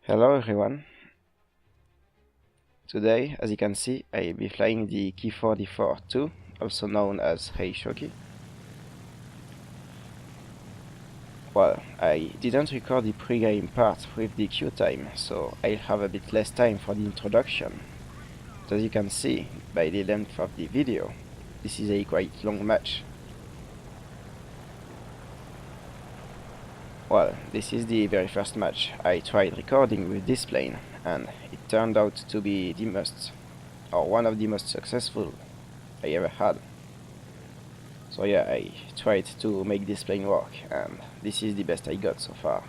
Hello everyone. Today, as you can see, I'll be flying the Ki-44-II, also known as shoki. Well, I didn't record the pre-game part with the queue time, so I'll have a bit less time for the introduction. But as you can see by the length of the video, this is a quite long match. Well, this is the very first match I tried recording with this plane, and it turned out to be one of the most successful I ever had. So yeah, I tried to make this plane work, and this is the best I got so far.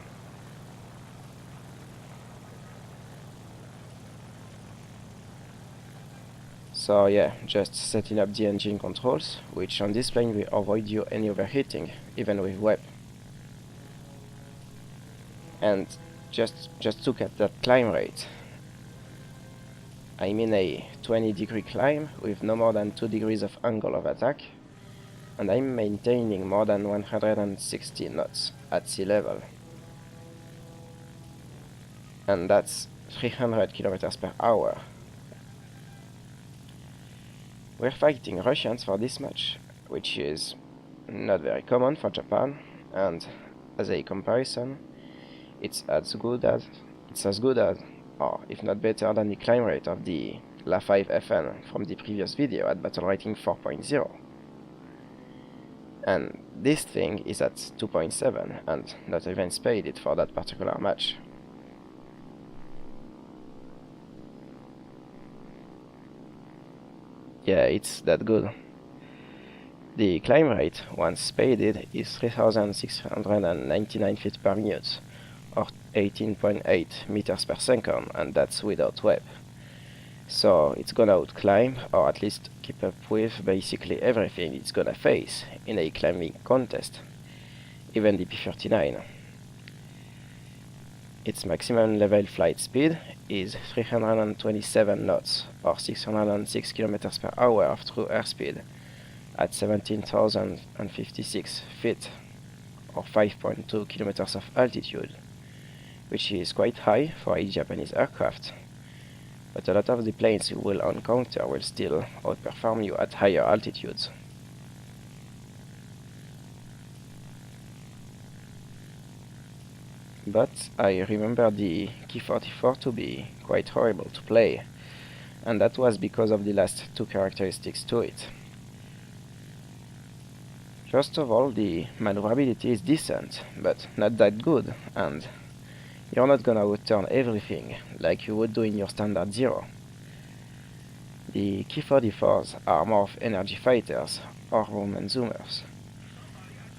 So yeah, just setting up the engine controls, which on this plane will avoid you any overheating, even with web. And just look at that climb rate. I'm in a 20-degree climb with no more than 2 degrees of angle of attack, and I'm maintaining more than 160 knots at sea level. And that's 300 kilometers per hour. We're fighting Russians for this match, which is not very common for Japan, and as a comparison, it's as good as, or if not better than the climb rate of the La-5 FN from the previous video at battle rating 4.0. And this thing is at 2.7 and not even spaded for that particular match. Yeah, it's that good. The climb rate, once spaded, is 3,699 feet per minute, or 18.8 meters per second, and that's without web. So it's gonna outclimb, or at least keep up with, basically everything it's gonna face in a climbing contest, even the P-39. Its maximum level flight speed is 327 knots, or 606 km per hour of true airspeed, at 17,056 feet, or 5.2 kilometers of altitude, which is quite high for a Japanese aircraft. But a lot of the planes you will encounter will still outperform you at higher altitudes. But I remember the Ki-44 to be quite horrible to play, and that was because of the last two characteristics to it. First of all, the maneuverability is decent, but not that good, and you're not gonna outturn everything like you would do in your standard Zero. The Ki-44s are more of energy fighters or woman zoomers.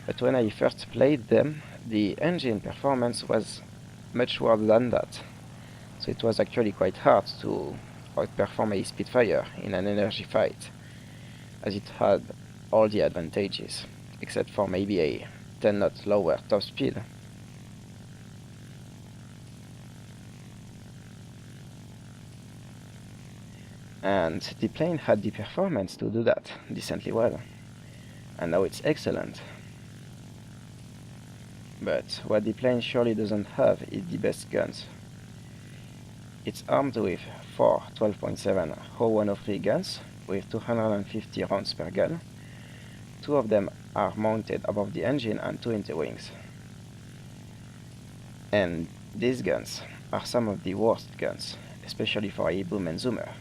But when I first played them, the engine performance was much worse than that, so it was actually quite hard to outperform a Spitfire in an energy fight, as it had all the advantages, except for maybe a 10 knot lower top speed. And the plane had the performance to do that decently well, and now it's excellent. But what the plane surely doesn't have is the best guns. It's armed with 4 12.7 Ho-103 guns with 250 rounds per gun. 2 of them are mounted above the engine and 2 in the wings. And these guns are some of the worst guns, especially for a boom and zoomer.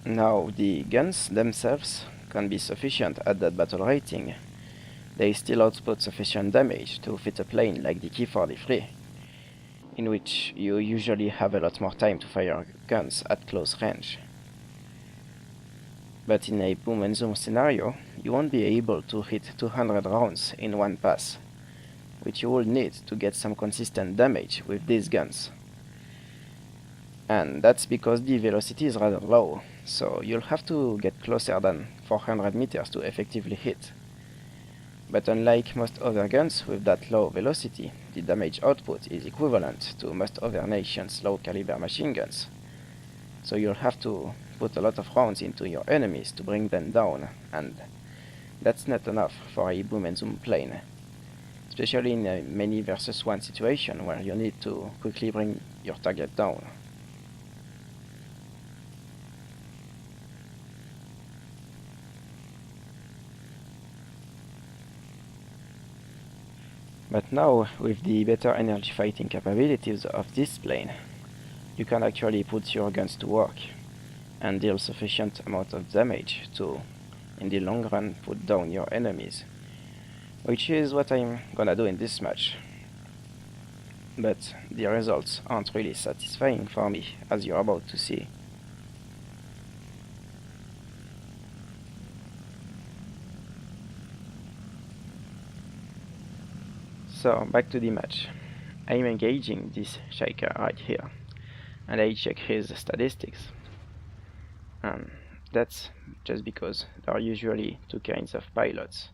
Now, the guns themselves can be sufficient at that battle rating. They still output sufficient damage to fit a plane like the Ki-43, in which you usually have a lot more time to fire guns at close range. But in a boom and zoom scenario, you won't be able to hit 200 rounds in one pass, which you will need to get some consistent damage with these guns. And that's because the velocity is rather low, so you'll have to get closer than 400 meters to effectively hit. But unlike most other guns with that low velocity, the damage output is equivalent to most other nations' low-caliber machine guns. So you'll have to put a lot of rounds into your enemies to bring them down, and That's not enough for a boom and zoom plane, especially in a many versus one situation where you need to quickly bring your target down. But now, with the better energy fighting capabilities of this plane, you can actually put your guns to work and deal sufficient amount of damage to, in the long run, put down your enemies, which is what I'm gonna do in this match. But the results aren't really satisfying for me, as you're about to see. So, back to the match. I'm engaging this shaker right here, and I check his statistics. And that's just because there are usually two kinds of pilots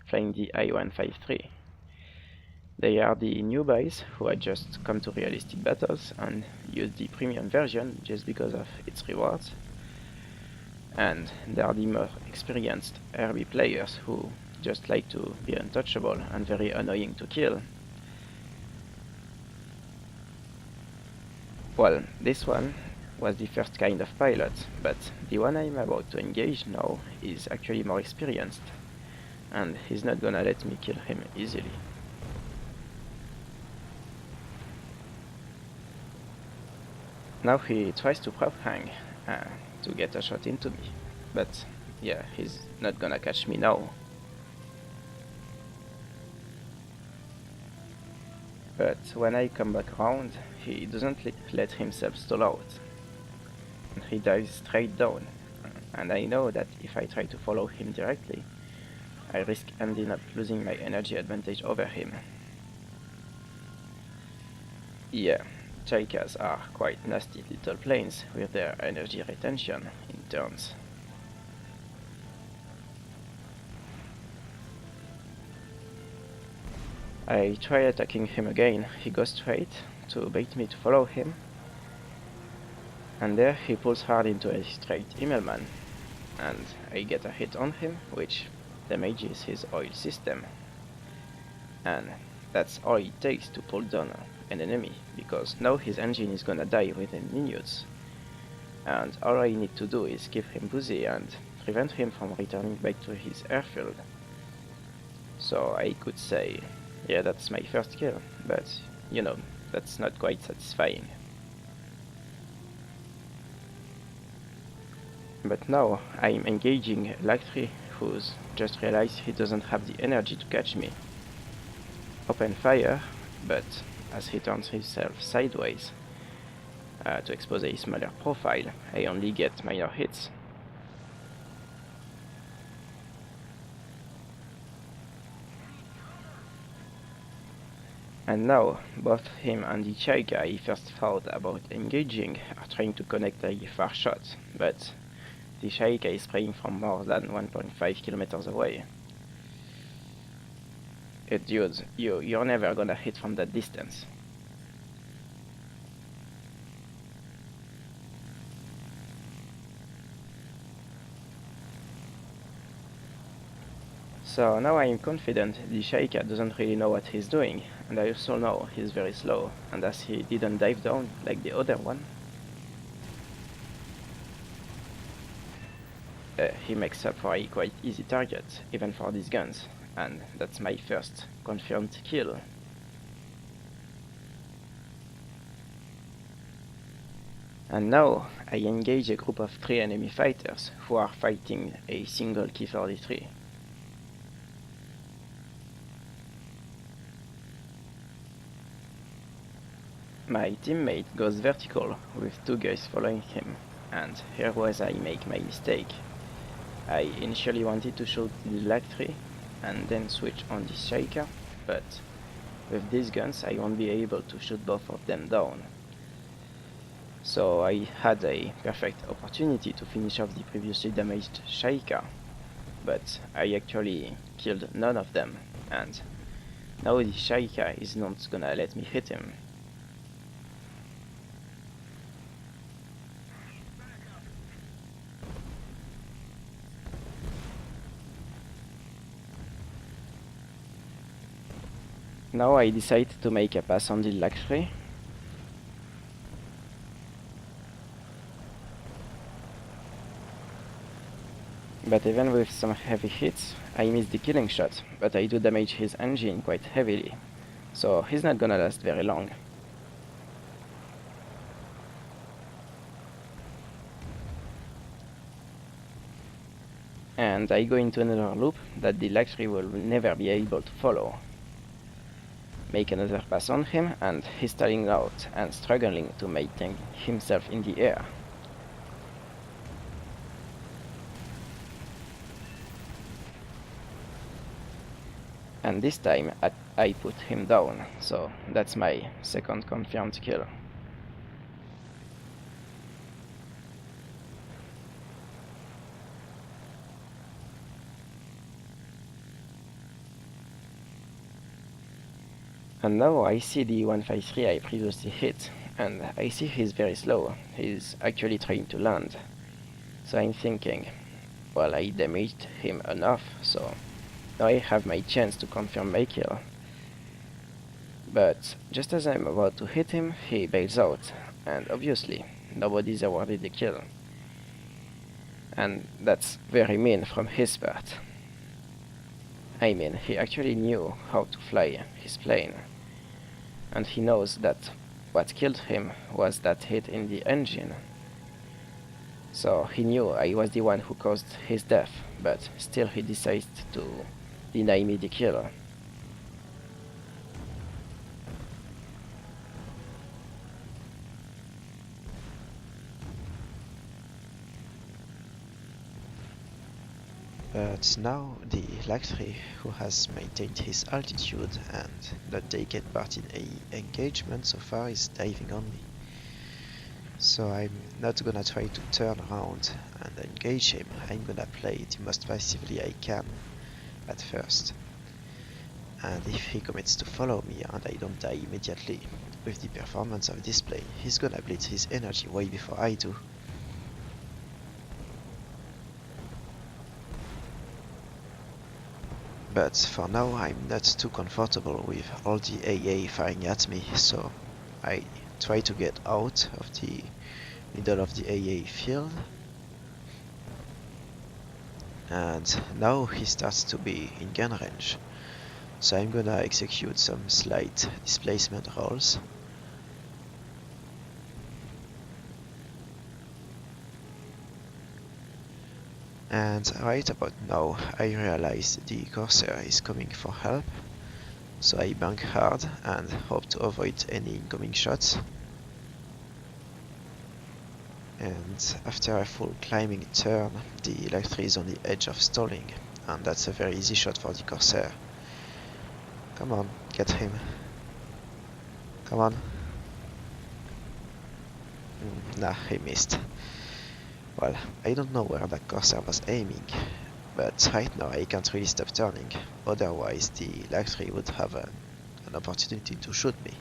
flying the I-153. They are the newbies who had just come to realistic battles and use the premium version just because of its rewards. And there are the more experienced RB players who just like to be untouchable and very annoying to kill. Well, this one was the first kind of pilot, but the one I'm about to engage now is actually more experienced, and he's not gonna let me kill him easily. Now he tries to prop hang to get a shot into me, but yeah, he's not gonna catch me now. But when I come back around, he doesn't let himself stall out. He dives straight down, and I know that if I try to follow him directly, I risk ending up losing my energy advantage over him. Yeah, Chaikas are quite nasty little planes with their energy retention in turns. I try attacking him again. He goes straight to bait me to follow him, and there he pulls hard into a straight Immelman, and I get a hit on him, which damages his oil system. And that's all it takes to pull down an enemy, because now his engine is gonna die within minutes, and all I need to do is keep him busy and prevent him from returning back to his airfield. So I could say, yeah, that's my first kill, but you know, that's not quite satisfying. But now I'm engaging Lactri, who's just realized he doesn't have the energy to catch me. Open fire, but as he turns himself sideways to expose a smaller profile, I only get minor hits. And now, both him and the Chaika I first thought about engaging are trying to connect a far shot, but the Chaika is spraying from more than 1.5 kilometers away. Dude, you're never gonna hit from that distance. So now I am confident the Shaika doesn't really know what he's doing, and I also know he's very slow, and as he didn't dive down like the other one, he makes up for a quite easy target, even for these guns, and that's my first confirmed kill. And now I engage a group of 3 enemy fighters who are fighting a single Ki-44-III. My teammate goes vertical with 2 guys following him, and here was I make my mistake. I initially wanted to shoot the Lactri and then switch on the Shaker, but with these guns I won't be able to shoot both of them down. So I had a perfect opportunity to finish off the previously damaged Shaker, but I actually killed none of them, and now the Shaker is not gonna let me hit him. Now I decide to make a pass on the lag 3. But even with some heavy hits, I miss the killing shot, but I do damage his engine quite heavily, so he's not gonna last very long. And I go into another loop that the lag 3 will never be able to follow. Make another pass on him, and he's stalling out and struggling to maintain himself in the air. And this time I put him down, so that's my second confirmed kill. And now I see the 153 I previously hit, and I see he's very slow. He's actually trying to land. So I'm thinking, well, I damaged him enough, so now I have my chance to confirm my kill. But just as I'm about to hit him, he bails out, and obviously nobody's awarded the kill. And that's very mean from his part. I mean, he actually knew how to fly his plane, and he knows that what killed him was that hit in the engine. So he knew I was the one who caused his death, but still he decides to deny me the kill. But now the lag 3, who has maintained his altitude and not taken part in any engagement so far, is diving on me. So I'm not gonna try to turn around and engage him. I'm gonna play the most passively I can at first. And if he commits to follow me and I don't die immediately with the performance of this plane, he's gonna blitz his energy way before I do. But for now I'm not too comfortable with all the AA firing at me, so I try to get out of the middle of the AA field. And now he starts to be in gun range, so I'm gonna execute some slight displacement rolls. And right about now I realize the Corsair is coming for help, so I bank hard and hope to avoid any incoming shots. And after a full climbing turn, the lag 3 is on the edge of stalling, and that's a very easy shot for the Corsair. Come on, get him. Come on. Nah, he missed. Well, I don't know where that Corsair was aiming, but right now I can't really stop turning, otherwise the lag 3 would have an opportunity to shoot me.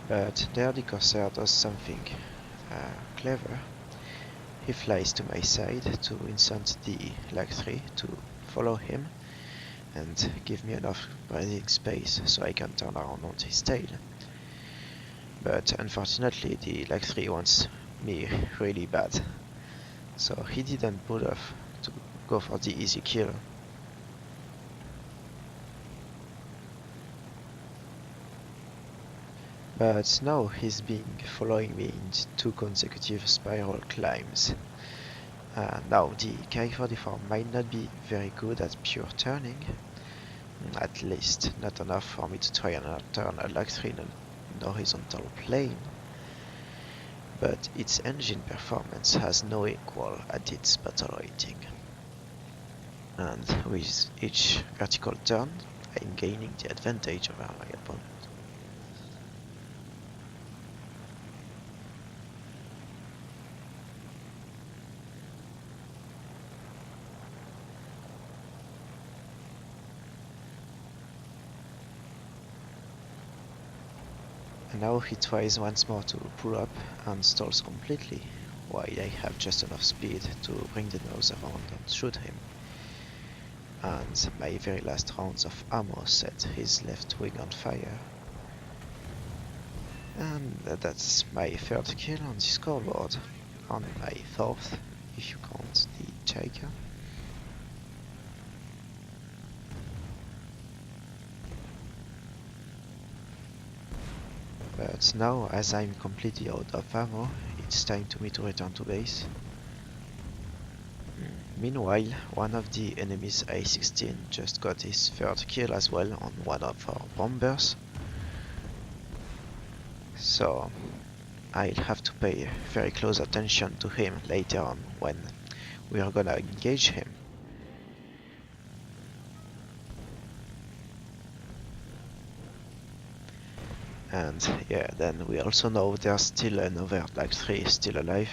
But there the Corsair does something clever. He flies to my side to incent the lag 3 to follow him and give me enough breathing space so I can turn around on his tail. But unfortunately the lag 3 wants me really bad, so he didn't pull off to go for the easy kill. But now he's been following me in 2 consecutive spiral climbs. Now the Ki-44 might not be very good at pure turning, at least not enough for me to try and turn a lag 3 in an horizontal plane, but its engine performance has no equal at its battle rating. And with each vertical turn, I'm gaining the advantage over my opponent. And now he tries once more to pull up and stalls completely, while I have just enough speed to bring the nose around and shoot him. And my very last rounds of ammo set his left wing on fire. And that's my third kill on the scoreboard, on my fourth, if you count the Tiger. But now, as I'm completely out of ammo, it's time to me to return to base. Meanwhile, one of the enemy's A-16 just got his third kill as well on one of our bombers. So I'll have to pay very close attention to him later on when we are gonna engage him. And yeah, then we also know there's still another Black 3 still alive.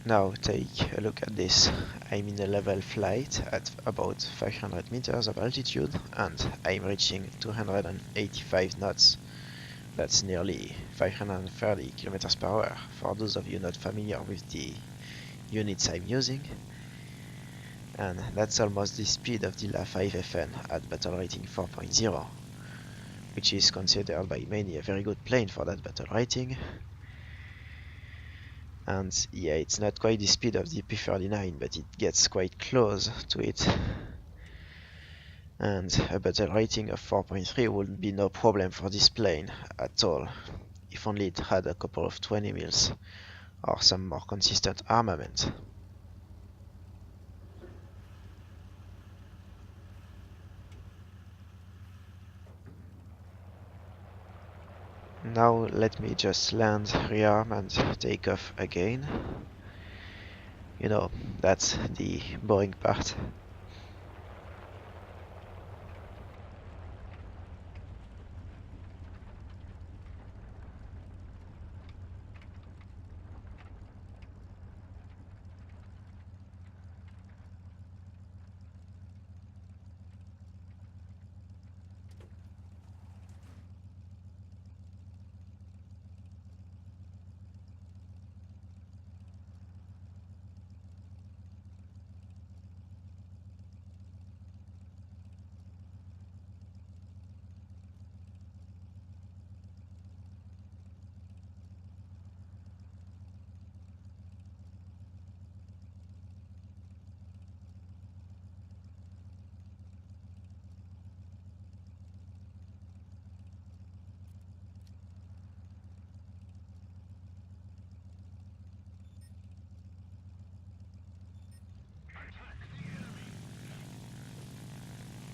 Now take a look at this. I'm in a level flight at about 500 meters of altitude and I'm reaching 285 knots. That's nearly 530 kilometers per hour for those of you not familiar with the units I'm using. And that's almost the speed of the La-5FN at battle rating 4.0, which is considered by many a very good plane for that battle rating. And yeah, it's not quite the speed of the P-39, but it gets quite close to it. And a battle rating of 4.3 would be no problem for this plane at all, if only it had a couple of 20 mils or some more consistent armament. Now let me just land, rearm and take off again. You know, that's the boring part.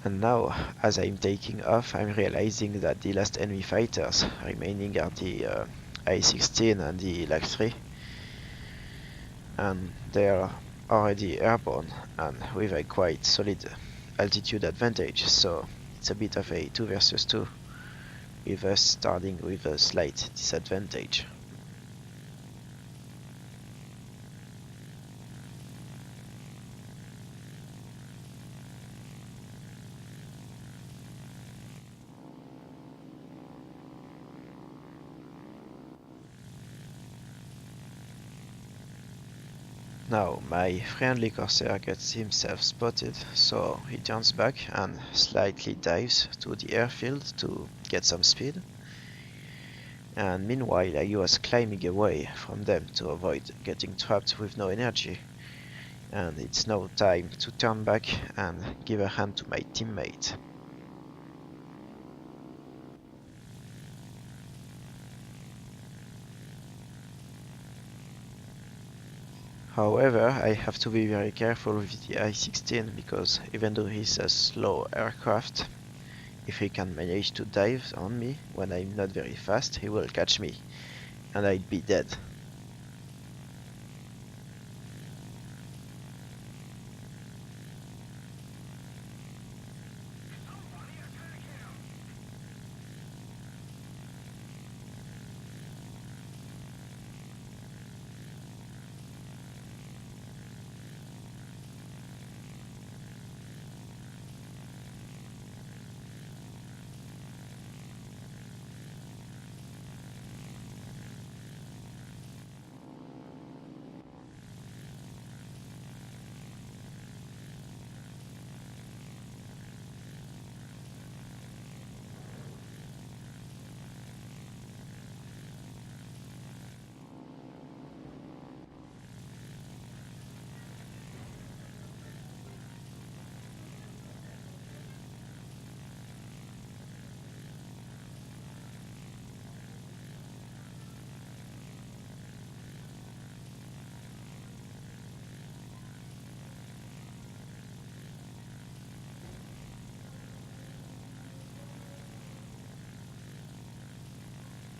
And now, as I'm taking off, I'm realizing that the last enemy fighters remaining are the I-16 and the LAC-3. And they are already airborne and with a quite solid altitude advantage, so it's a bit of a 2 versus 2, with us starting with a slight disadvantage. Now my friendly corsair gets himself spotted, so he turns back and slightly dives to the airfield to get some speed. And meanwhile I was climbing away from them to avoid getting trapped with no energy. And it's now time to turn back and give a hand to my teammate. However, I have to be very careful with the I-16 because even though he's a slow aircraft, if he can manage to dive on me when I'm not very fast, he will catch me and I'd be dead.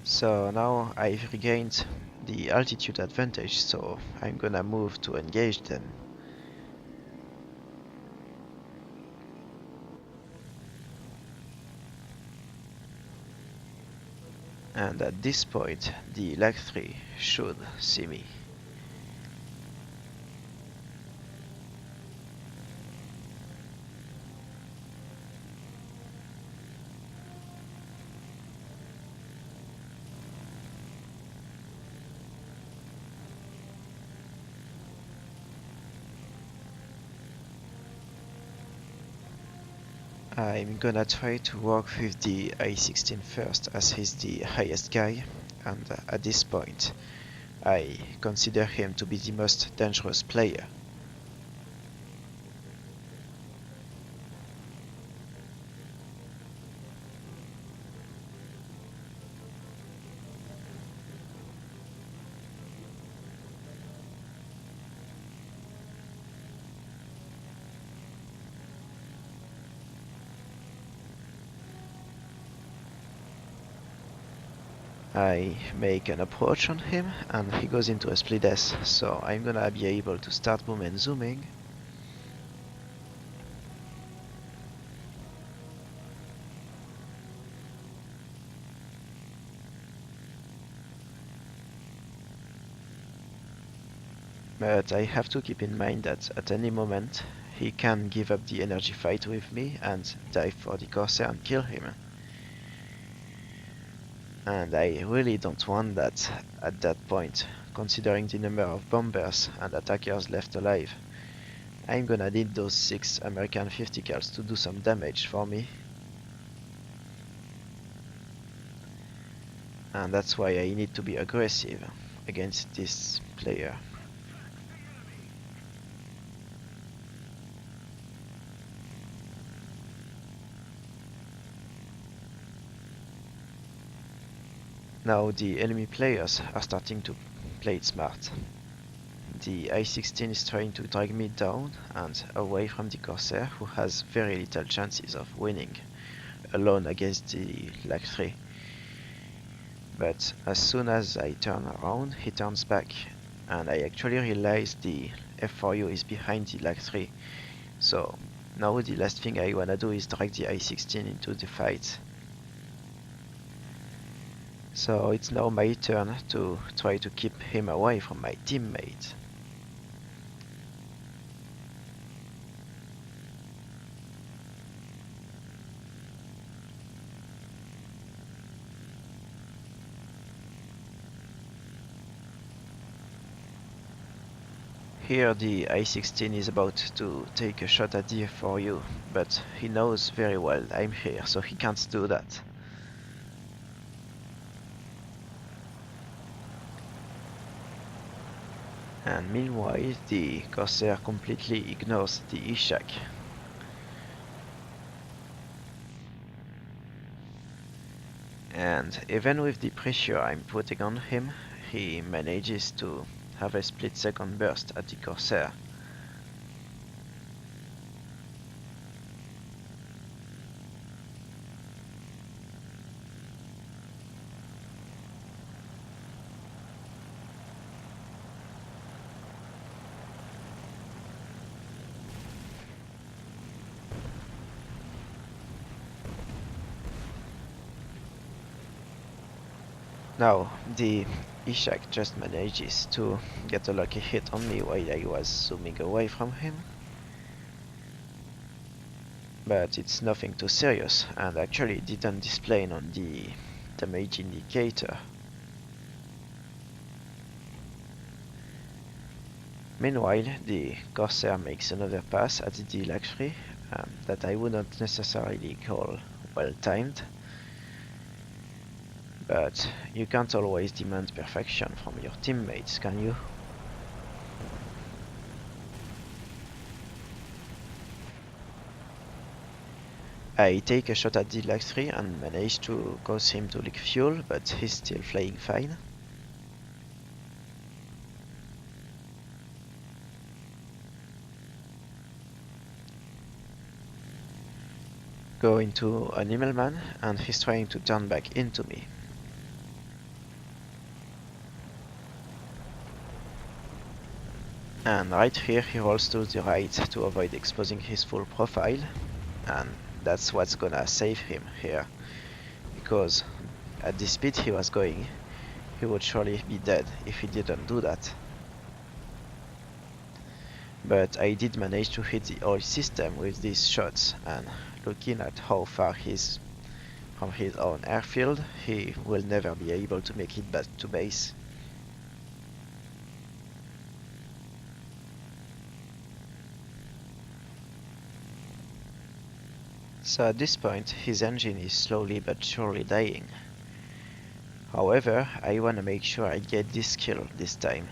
So now I've regained the altitude advantage, so I'm gonna move to engage them. And at this point, the Lag 3 should see me. I'm gonna try to work with the I-16 first, as he's the highest guy, and at this point I consider him to be the most dangerous player. I make an approach on him and he goes into a split S, so I'm gonna be able to start boom and zooming. But I have to keep in mind that at any moment he can give up the energy fight with me and dive for the Corsair and kill him. And I really don't want that at that point, considering the number of bombers and attackers left alive. I'm gonna need those 6 American 50 cals to do some damage for me. And that's why I need to be aggressive against this player. Now the enemy players are starting to play it smart. The I-16 is trying to drag me down and away from the Corsair, who has very little chances of winning alone against the Lag 3. But as soon as I turn around, he turns back, and I actually realize the F4U is behind the Lag 3. So now the last thing I wanna do is drag the I-16 into the fight. So it's now my turn to try to keep him away from my teammate. Here the I-16 is about to take a shot at the F4U, but he knows very well I'm here, so he can't do that. And meanwhile, the Corsair completely ignores the Ishak. And even with the pressure I'm putting on him, he manages to have a split-second burst at the Corsair. Now, the Ishak just manages to get a lucky hit on me while I was zooming away from him. But it's nothing too serious, and actually didn't display on the damage indicator. Meanwhile, the Corsair makes another pass at the Lac-3 that I wouldn't necessarily call well timed. But you can't always demand perfection from your teammates, can you? I take a shot at the Lac-3 and manage to cause him to leak fuel, but he's still flying fine. Go into Animal Man, and he's trying to turn back into me. And right here he rolls to the right to avoid exposing his full profile, and that's what's gonna save him here, because at the speed he was going, he would surely be dead if he didn't do that. But I did manage to hit the oil system with these shots, and looking at how far he's from his own airfield, he will never be able to make it back to base. So at this point, his engine is slowly but surely dying. However, I wanna make sure I get this kill this time.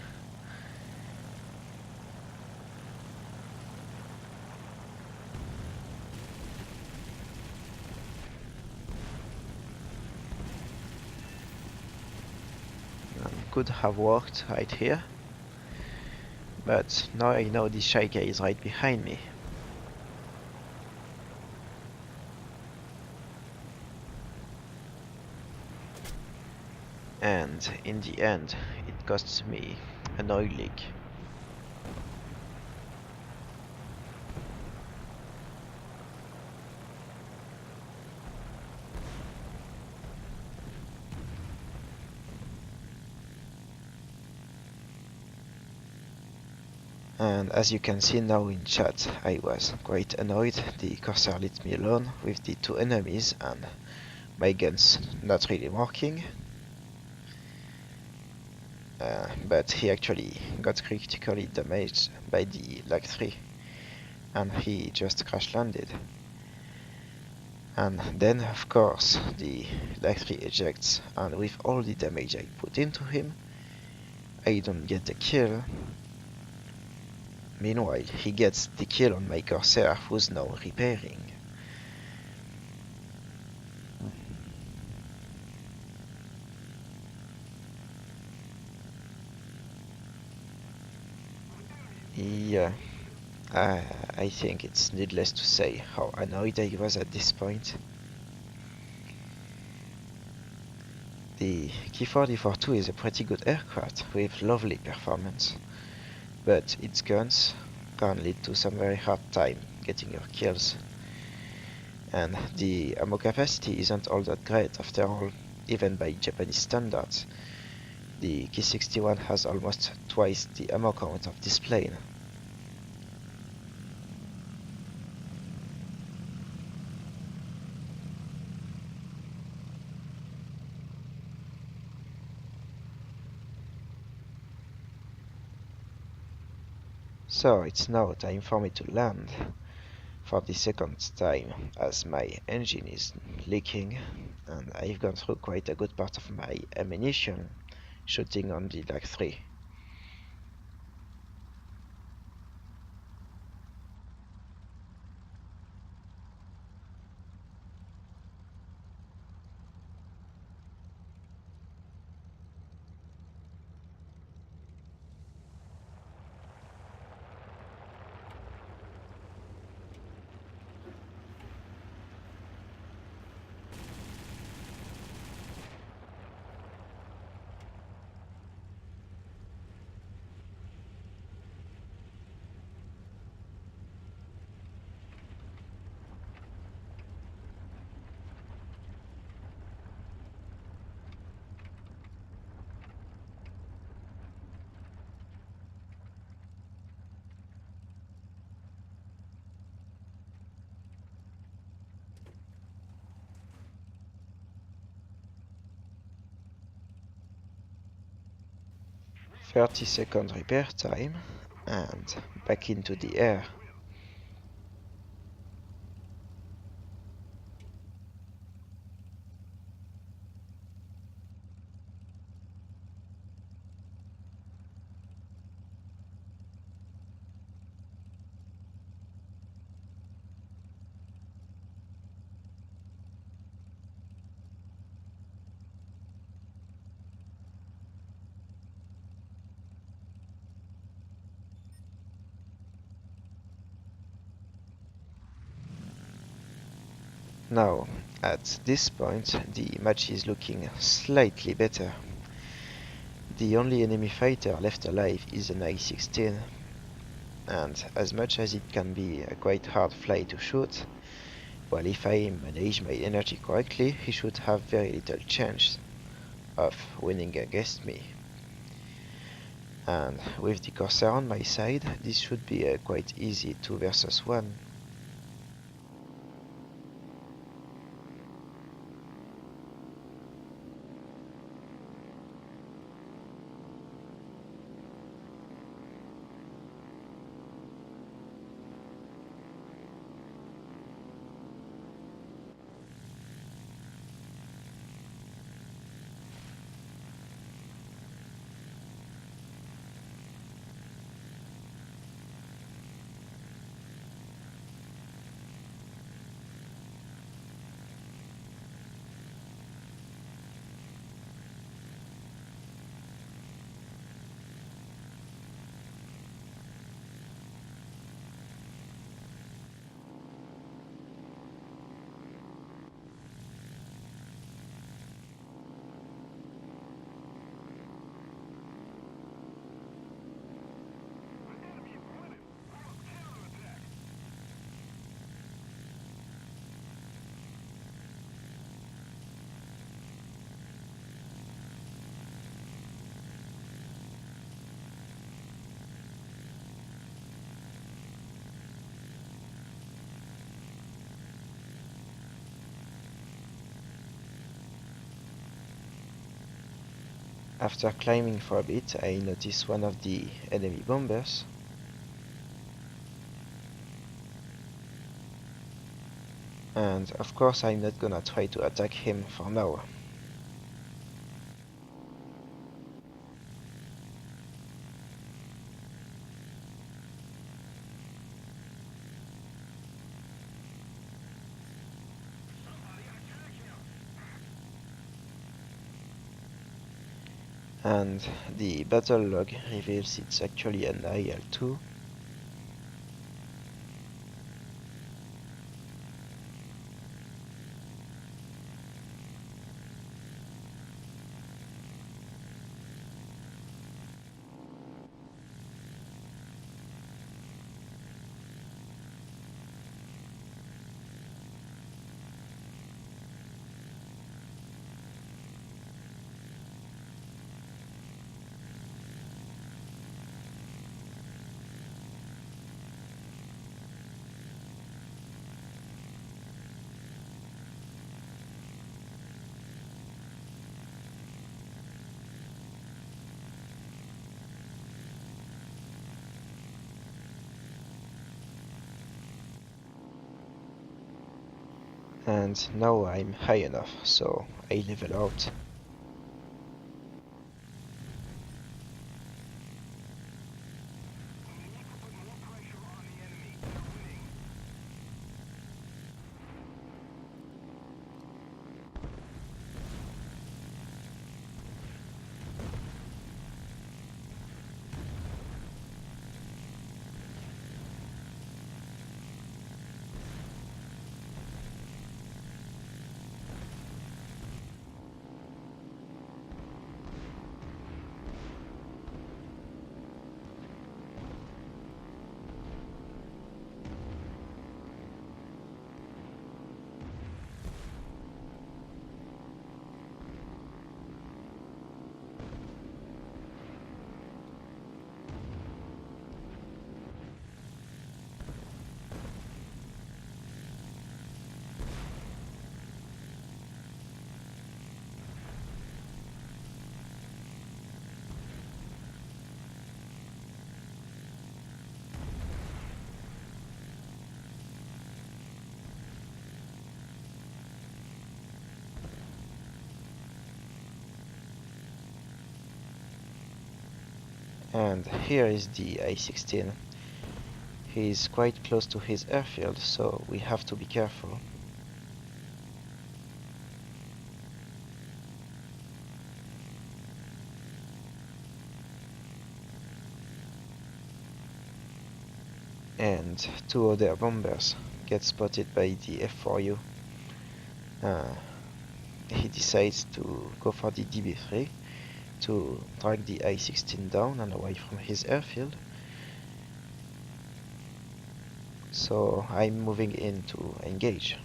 Could have worked right here, but now I know the shoki is right behind me. And in the end, it costs me an oil leak. And as you can see now in chat, I was quite annoyed. The Corsair let me alone with the two enemies and my guns not really working. But he actually got critically damaged by the Lac-3 and he just crash landed. And then of course the Lac-3 ejects, and with all the damage I put into him, I don't get the kill. Meanwhile, he gets the kill on my Corsair, who's now repairing. Yeah, I think it's needless to say how annoyed I was at this point. The Ki-44-II is a pretty good aircraft with lovely performance, but its guns can lead to some very hard time getting your kills. And the ammo capacity isn't all that great after all, even by Japanese standards. The Ki-61 has almost twice the ammo count of this plane. So it's now time for me to land for the second time, as my engine is leaking and I've gone through quite a good part of my ammunition shooting on the Lac-3. 30-second repair time and back into the air. Now, at this point, the match is looking slightly better. The only enemy fighter left alive is an I-16, and as much as it can be a quite hard fly to shoot, well, if I manage my energy correctly, he should have very little chance of winning against me. And with the Corsair on my side, this should be a quite easy 2 versus 1. After climbing for a bit, I noticed one of the enemy bombers. And of course I'm not gonna try to attack him for now. And the battle log reveals it's actually an IL-2. And now I'm high enough, so I level out. And here is the A-16. He is quite close to his airfield, so we have to be careful. And two other bombers get spotted by the F4U. He decides to go for the DB3 to drag the I-16 down and away from his airfield. So I'm moving in to engage.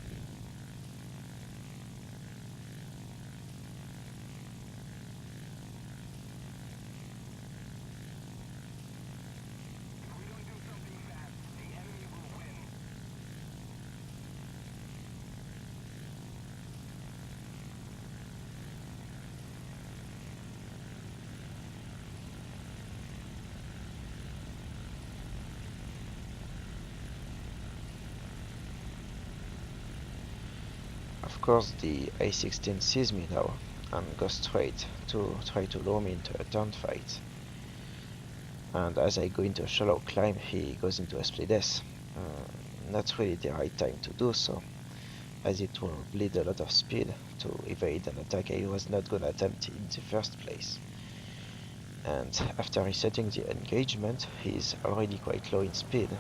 Of course, the A-16 sees me now and goes straight to try to lure me into a turn fight. And as I go into a shallow climb, he goes into a split S. Not really the right time to do so, as it will bleed a lot of speed to evade an attack I was not gonna attempt in the first place. And after resetting the engagement, he's already quite low in speed,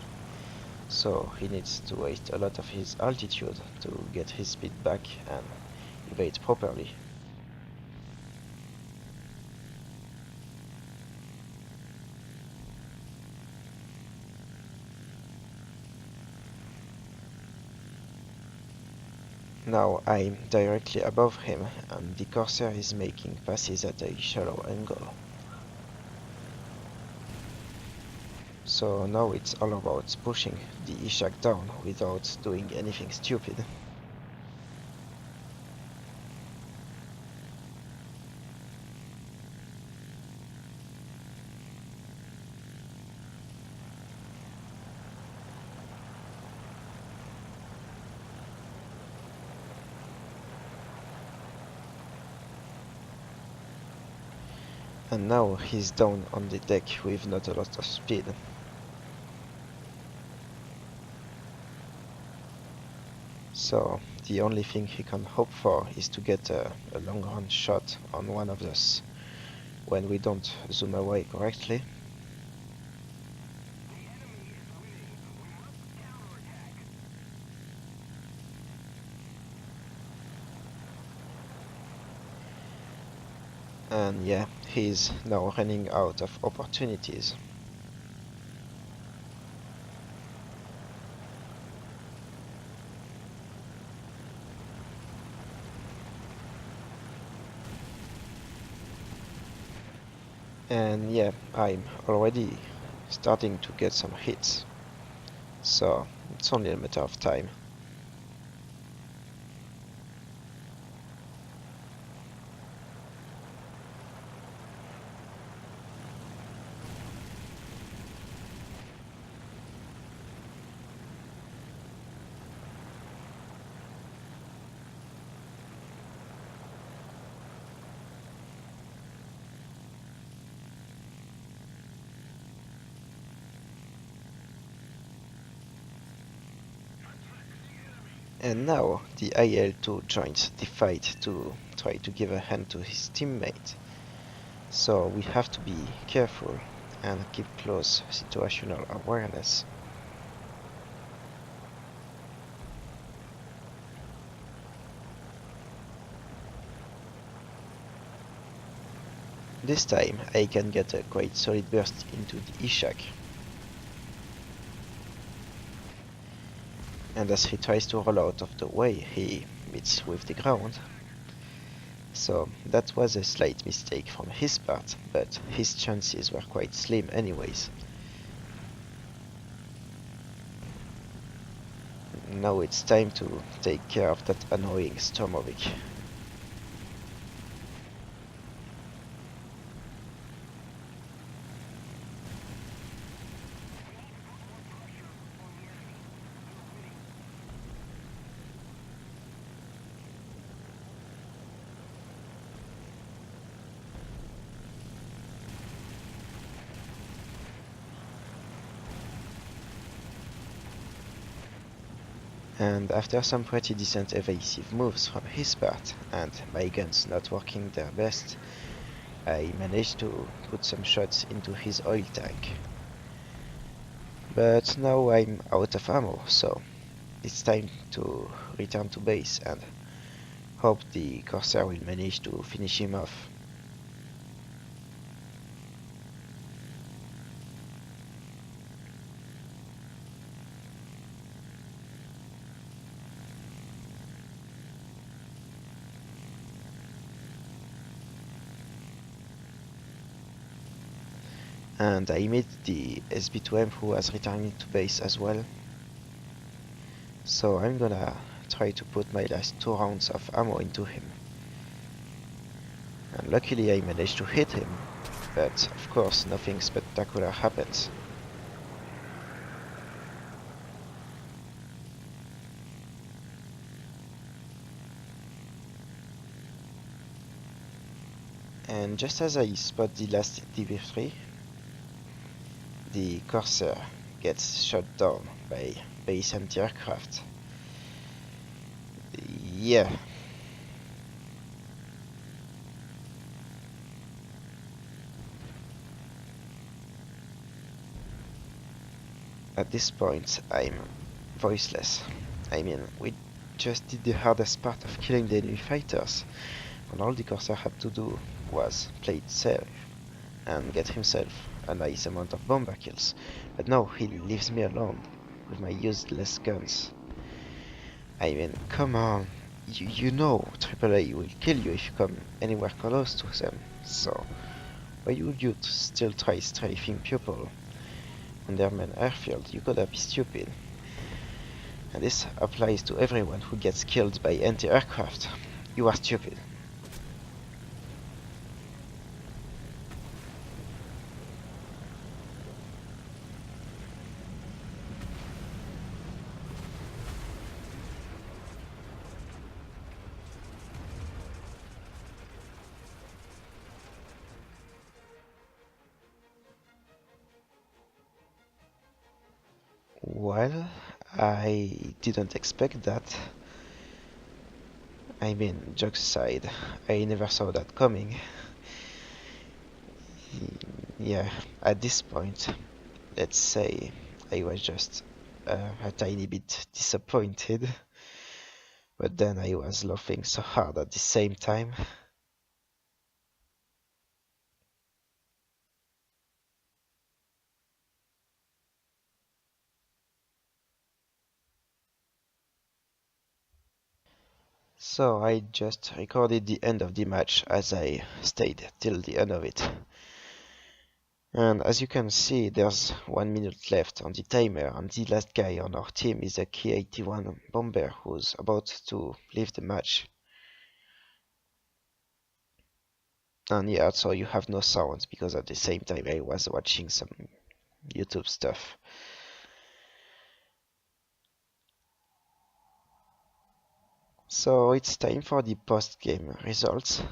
so he needs to waste a lot of his altitude to get his speed back and evade properly. Now I'm directly above him and the Corsair is making passes at a shallow angle. So now it's all about pushing the Ishak down without doing anything stupid. And now he's down on the deck with not a lot of speed. So the only thing he can hope for is to get a long range shot on one of us when we don't zoom away correctly. And yeah, he's now running out of opportunities. And yeah, I'm already starting to get some hits, so it's only a matter of time. And now the IL-2 joins the fight to try to give a hand to his teammate. So we have to be careful and keep close situational awareness. This time I can get a quite solid burst into the Ishak. And as he tries to roll out of the way, he meets with the ground. So that was a slight mistake from his part, but his chances were quite slim anyways. Now it's time to take care of that annoying Stormovic. And after some pretty decent evasive moves from his part, and my guns not working their best, I managed to put some shots into his oil tank. But now I'm out of ammo, so it's time to return to base and hope the Corsair will manage to finish him off. And I met the SB2M who was returning to base as well. So I'm gonna try to put my last 2 rounds of ammo into him. And luckily I managed to hit him, but of course nothing spectacular happens. And just as I spot the last DB3, the Corsair gets shot down by base anti-aircraft. Yeah. At this point, I'm voiceless. I mean, we just did the hardest part of killing the enemy fighters, and all the Corsair had to do was play it safe and get himself a nice amount of bomber kills. But no, he leaves me alone with my useless guns. I mean, come on. You know AAA will kill you if you come anywhere close to them, so why would you still try strafing people on their main airfield? You gotta be stupid. And this applies to everyone who gets killed by anti-aircraft. You are stupid. Well, I didn't expect that. I mean, jokes aside, I never saw that coming. Yeah, at this point, let's say I was just a tiny bit disappointed, but then I was laughing so hard at the same time. So I just recorded the end of the match as I stayed till the end of it. And as you can see, there's 1 minute left on the timer, and the last guy on our team is a Ki-81 bomber who's about to leave the match. And yeah, so you have no sound because at the same time I was watching some YouTube stuff. So it's time for the post-game results.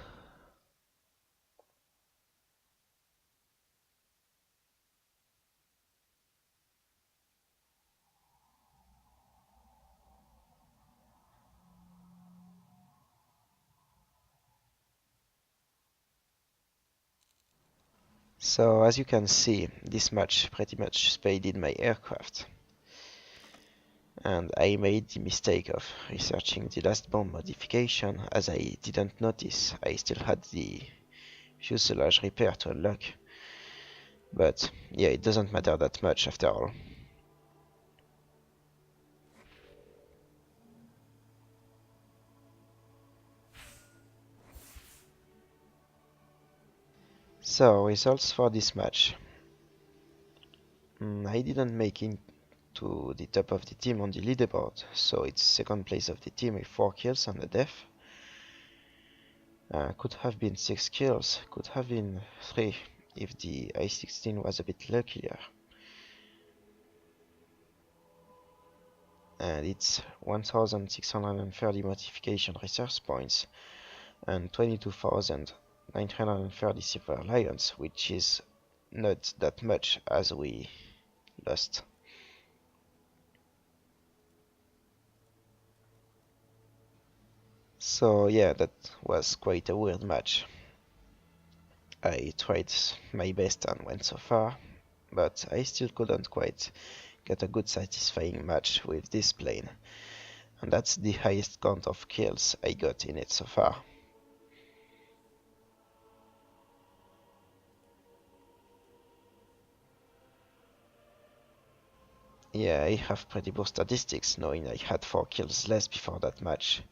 So as you can see, this match pretty much spaded my aircraft. And I made the mistake of researching the last bomb modification as I didn't notice I still had the fuselage repair to unlock. But yeah, it doesn't matter that much after all. So, results for this match. I didn't make it to the top of the team on the leaderboard, so it's second place of the team with 4 kills and a death. Could have been 6 kills, could have been 3 if the I-16 was a bit luckier. And it's 1630 modification research points and 22,930 silver lions, which is not that much as we lost. So yeah, that was quite a weird match. I tried my best and went so far, but I still couldn't quite get a good satisfying match with this plane, and that's the highest count of kills I got in it so far. Yeah, I have pretty poor statistics knowing I had 4 kills less before that match.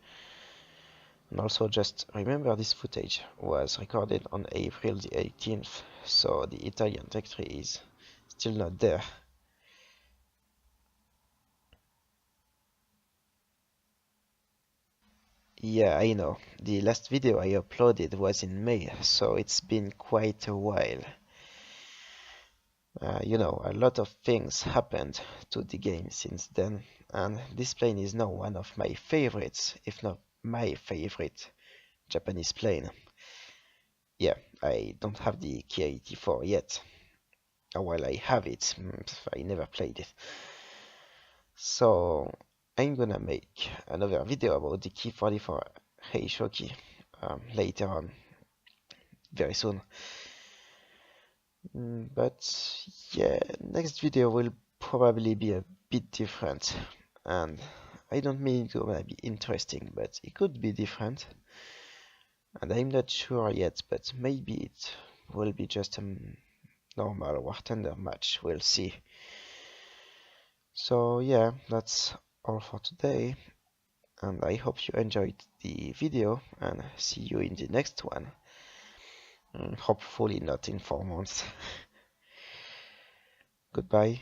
And also just remember this footage was recorded on April the 18th, so the Italian victory is still not there. Yeah, I know. The last video I uploaded was in May, so it's been quite a while. You know, a lot of things happened to the game since then, and this plane is now one of my favorites, if not my favorite Japanese plane. Yeah, I don't have the Ki-44 yet. While I have it, I never played it. So I'm gonna make another video about the Ki-44-II shoki later on, very soon. But yeah, next video will probably be a bit different, and I don't mean it's gonna be interesting, but it could be different, and I'm not sure yet, but maybe it will be just a normal War Thunder match, we'll see. So yeah, that's all for today, and I hope you enjoyed the video, and see you in the next one. Hopefully not in 4 months. Goodbye.